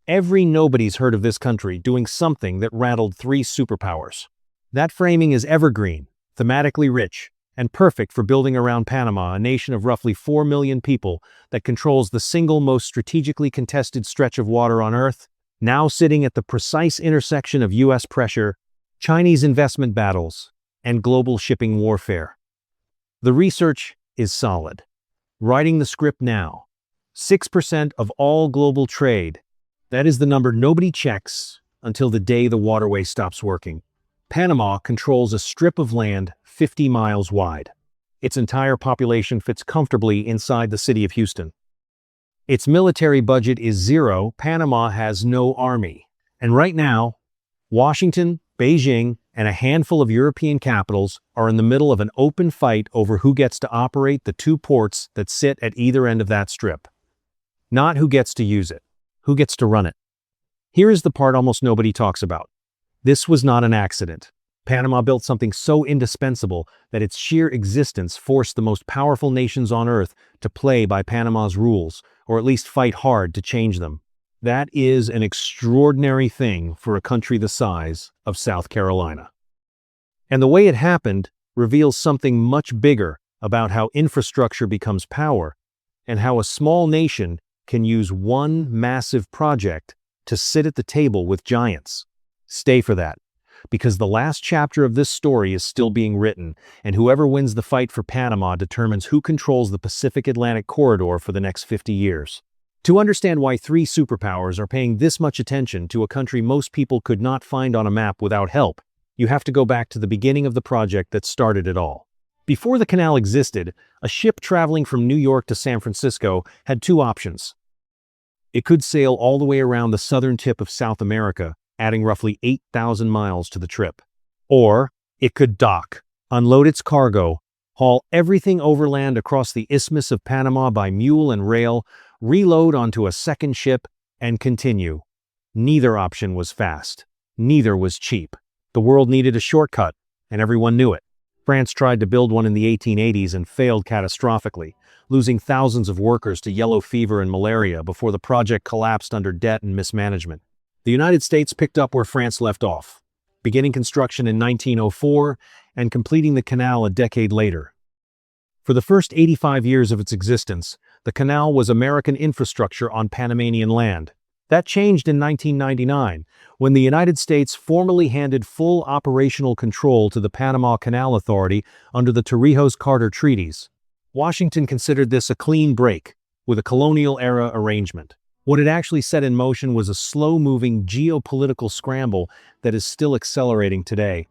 Every nobody's heard of this country doing something that rattled three superpowers. That framing is evergreen, thematically rich, and perfect for building around Panama, a nation of roughly 4 million people that controls the single most strategically contested stretch of water on Earth, now sitting at the precise intersection of U.S. pressure, Chinese investment battles, and global shipping warfare. The research is solid. Writing the script now. 6% of all global trade. That is the number nobody checks until the day the waterway stops working. Panama controls a strip of land 50 miles wide. Its entire population fits comfortably inside the city of Houston. Its military budget is zero. Panama has no army. And right now, Washington, Beijing, and a handful of European capitals are in the middle of an open fight over who gets to operate the two ports that sit at either end of that strip. Not who gets to use it, who gets to run it. Here is the part almost nobody talks about. This was not an accident. Panama built something so indispensable that its sheer existence forced the most powerful nations on Earth to play by Panama's rules, or at least fight hard to change them. That is an extraordinary thing for a country the size of South Carolina. And the way it happened reveals something much bigger about how infrastructure becomes power, and how a small nation can use one massive project to sit at the table with giants. Stay for that, because the last chapter of this story is still being written, and whoever wins the fight for Panama determines who controls the Pacific Atlantic corridor for the next 50 years. To understand why three superpowers are paying this much attention to a country most people could not find on a map without help, you have to go back to the beginning of the project that started it all. Before the canal existed, a ship traveling from New York to San Francisco had two options. It could sail all the way around the southern tip of South America, adding roughly 8,000 miles to the trip. Or it could dock, unload its cargo, haul everything overland across the Isthmus of Panama by mule and rail, reload onto a second ship, and continue. Neither option was fast. Neither was cheap. The world needed a shortcut, and everyone knew it. France tried to build one in the 1880s and failed catastrophically, losing thousands of workers to yellow fever and malaria before the project collapsed under debt and mismanagement. The United States picked up where France left off, beginning construction in 1904 and completing the canal a decade later. For the first 85 years of its existence, the canal was American infrastructure on Panamanian land. That changed in 1999, when the United States formally handed full operational control to the Panama Canal Authority under the Torrijos-Carter treaties. Washington considered this a clean break, with a colonial-era arrangement. What it actually set in motion was a slow-moving geopolitical scramble that is still accelerating today.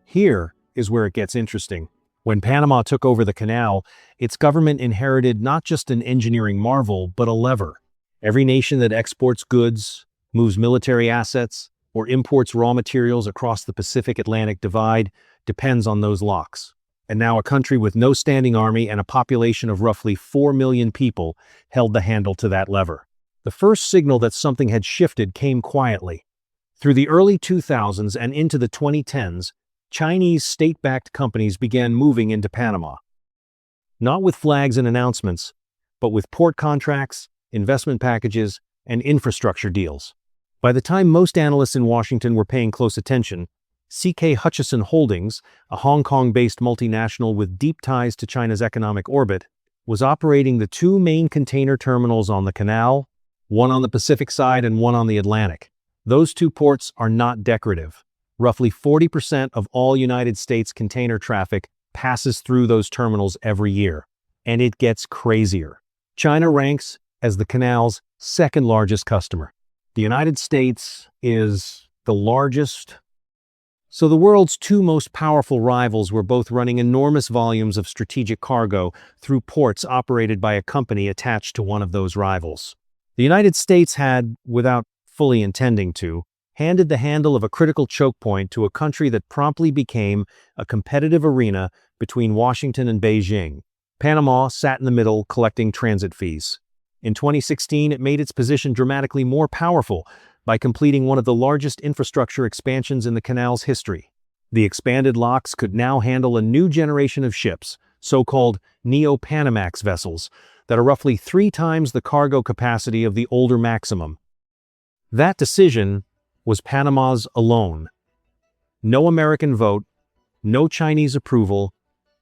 Here is where it gets interesting. When Panama took over the canal, its government inherited not just an engineering marvel, but a lever. Every nation that exports goods, moves military assets, or imports raw materials across the Pacific Atlantic divide depends on those locks. And now a country with no standing army and a population of roughly 4 million people held the handle to that lever. The first signal that something had shifted came quietly. Through the early 2000s and into the 2010s, Chinese state-backed companies began moving into Panama. Not with flags and announcements, but with port contracts, investment packages, and infrastructure deals. By the time most analysts in Washington were paying close attention, C.K. Hutchison Holdings, a Hong Kong-based multinational with deep ties to China's economic orbit, was operating the two main container terminals on the canal, one on the Pacific side and one on the Atlantic. Those two ports are not decorative. Roughly 40% of all United States container traffic passes through those terminals every year. And it gets crazier. China ranks as the canal's second largest customer. The United States is the largest. So the world's two most powerful rivals were both running enormous volumes of strategic cargo through ports operated by a company attached to one of those rivals. The United States had, without fully intending to, handed the handle of a critical choke point to a country that promptly became a competitive arena between Washington and Beijing. Panama sat in the middle, collecting transit fees. In 2016, it made its position dramatically more powerful by completing one of the largest infrastructure expansions in the canal's history. The expanded locks could now handle a new generation of ships, so-called Neo-Panamax vessels, that are roughly 3 times the cargo capacity of the older Maximum. That decision was Panama's alone. No American vote, no Chinese approval.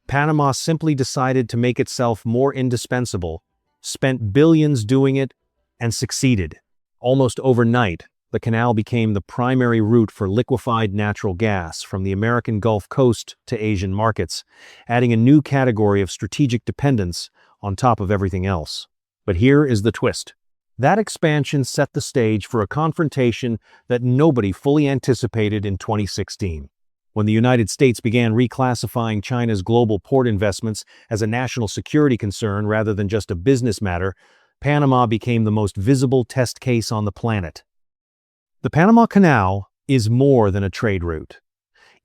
Panama simply decided to make itself more indispensable, spent billions doing it, and succeeded. Almost overnight, the canal became the primary route for liquefied natural gas from the American Gulf Coast to Asian markets, adding a new category of strategic dependence on top of everything else. But here is the twist. That expansion set the stage for a confrontation that nobody fully anticipated in 2016. When the United States began reclassifying China's global port investments as a national security concern rather than just a business matter, Panama became the most visible test case on the planet. The Panama Canal is more than a trade route.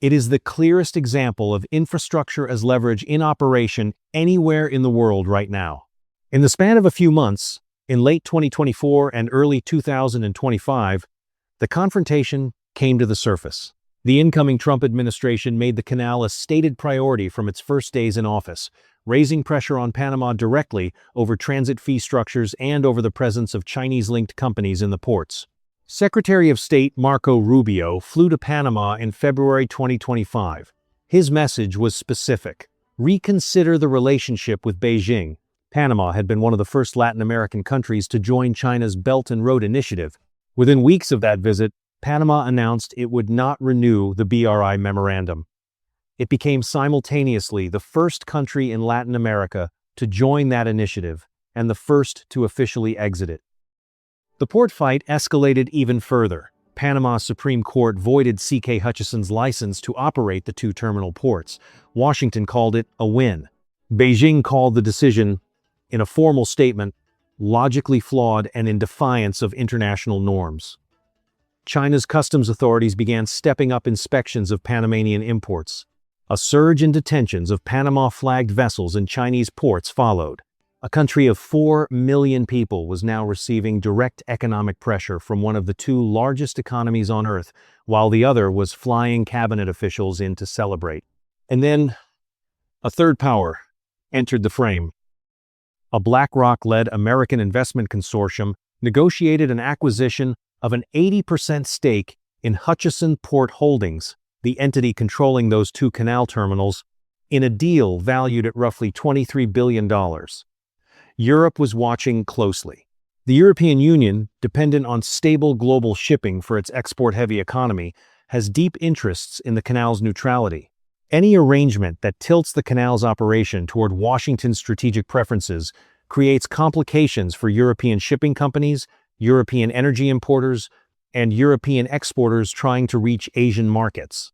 It is the clearest example of infrastructure as leverage in operation anywhere in the world right now. In the span of a few months, in late 2024 and early 2025, the confrontation came to the surface. The incoming Trump administration made the canal a stated priority from its first days in office, raising pressure on Panama directly over transit fee structures and over the presence of Chinese-linked companies in the ports. Secretary of State Marco Rubio flew to Panama in February 2025. His message was specific: reconsider the relationship with Beijing. Panama had been one of the first Latin American countries to join China's Belt and Road Initiative. Within weeks of that visit, Panama announced it would not renew the BRI memorandum. It became simultaneously the first country in Latin America to join that initiative and the first to officially exit it. The port fight escalated even further. Panama's Supreme Court voided C.K. Hutchison's license to operate the two terminal ports. Washington called it a win. Beijing called the decision, in a formal statement, logically flawed and in defiance of international norms. China's customs authorities began stepping up inspections of Panamanian imports. A surge in detentions of Panama-flagged vessels in Chinese ports followed. A country of 4 million people was now receiving direct economic pressure from one of the two largest economies on Earth, while the other was flying cabinet officials in to celebrate. And then, a third power entered the frame. A BlackRock-led American investment consortium negotiated an acquisition of an 80% stake in Hutchison Port Holdings, the entity controlling those two canal terminals, in a deal valued at roughly $23 billion. Europe was watching closely. The European Union, dependent on stable global shipping for its export-heavy economy, has deep interests in the canal's neutrality. Any arrangement that tilts the canal's operation toward Washington's strategic preferences creates complications for European shipping companies, European energy importers, and European exporters trying to reach Asian markets.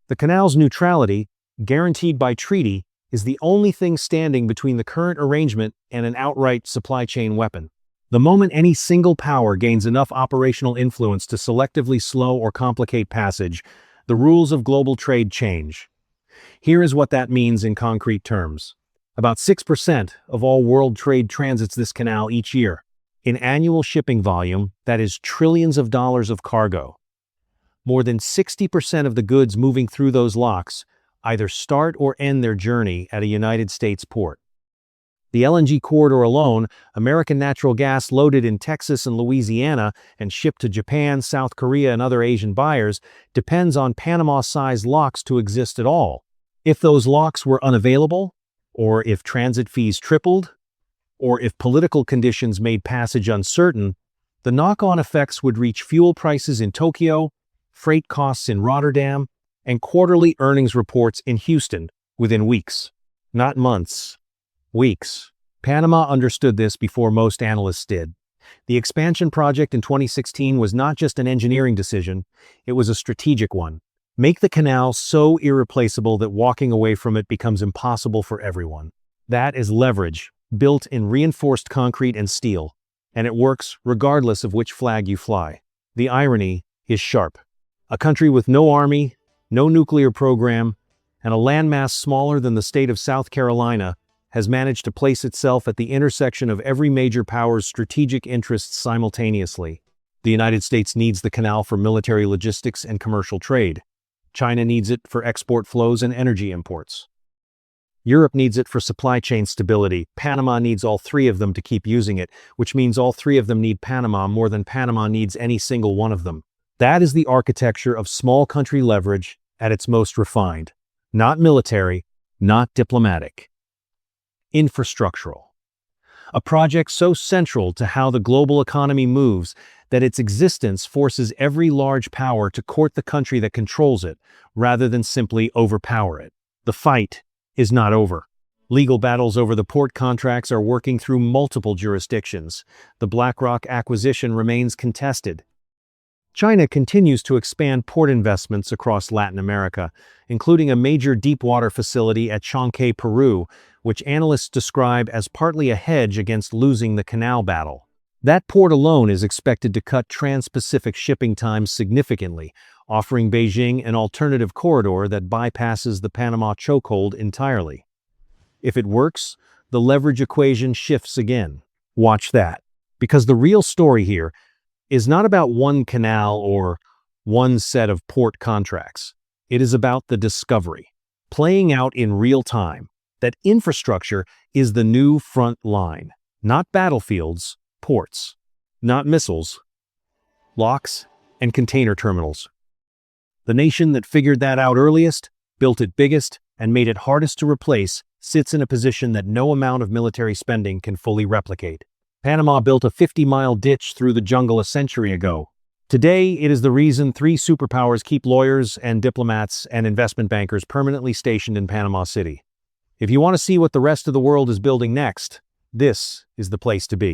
The canal's neutrality, guaranteed by treaty, is the only thing standing between the current arrangement and an outright supply chain weapon. The moment any single power gains enough operational influence to selectively slow or complicate passage, the rules of global trade change. Here is what that means in concrete terms. About 6% of all world trade transits this canal each year. In annual shipping volume, that is trillions of dollars of cargo. More than 60% of the goods moving through those locks either start or end their journey at a United States port. The LNG corridor alone, American natural gas loaded in Texas and Louisiana and shipped to Japan, South Korea, and other Asian buyers, depends on Panama-sized locks to exist at all. If those locks were unavailable, or if transit fees tripled, or if political conditions made passage uncertain, the knock-on effects would reach fuel prices in Tokyo, freight costs in Rotterdam, and quarterly earnings reports in Houston within weeks, not months. Weeks. Panama understood this before most analysts did. The expansion project in 2016 was not just an engineering decision, it was a strategic one. Make the canal so irreplaceable that walking away from it becomes impossible for everyone. That is leverage, built in reinforced concrete and steel, and it works regardless of which flag you fly. The irony is sharp. A country with no army, no nuclear program, and a landmass smaller than the state of South Carolina has managed to place itself at the intersection of every major power's strategic interests simultaneously. The United States needs the canal for military logistics and commercial trade. China needs it for export flows and energy imports. Europe needs it for supply chain stability. Panama needs all three of them to keep using it, which means all three of them need Panama more than Panama needs any single one of them. That is the architecture of small country leverage at its most refined. Not military, not diplomatic. Infrastructural. A project so central to how the global economy moves that its existence forces every large power to court the country that controls it, rather than simply overpower it. The fight is not over. Legal battles over the port contracts are working through multiple jurisdictions. The BlackRock acquisition remains contested. China continues to expand port investments across Latin America, including a major deep-water facility at Chancay, Peru, which analysts describe as partly a hedge against losing the Canal battle. That port alone is expected to cut trans-Pacific shipping times significantly, offering Beijing an alternative corridor that bypasses the Panama chokehold entirely. If it works, the leverage equation shifts again. Watch that, because the real story here is not about one canal or one set of port contracts. It is about the discovery, playing out in real time, that infrastructure is the new front line. Not battlefields, ports. Not missiles, locks and container terminals. The nation that figured that out earliest, built it biggest, and made it hardest to replace sits in a position that no amount of military spending can fully replicate. Panama built a 50-mile ditch through the jungle a century ago. Today, it is the reason three superpowers keep lawyers and diplomats and investment bankers permanently stationed in Panama City. If you want to see what the rest of the world is building next, this is the place to be.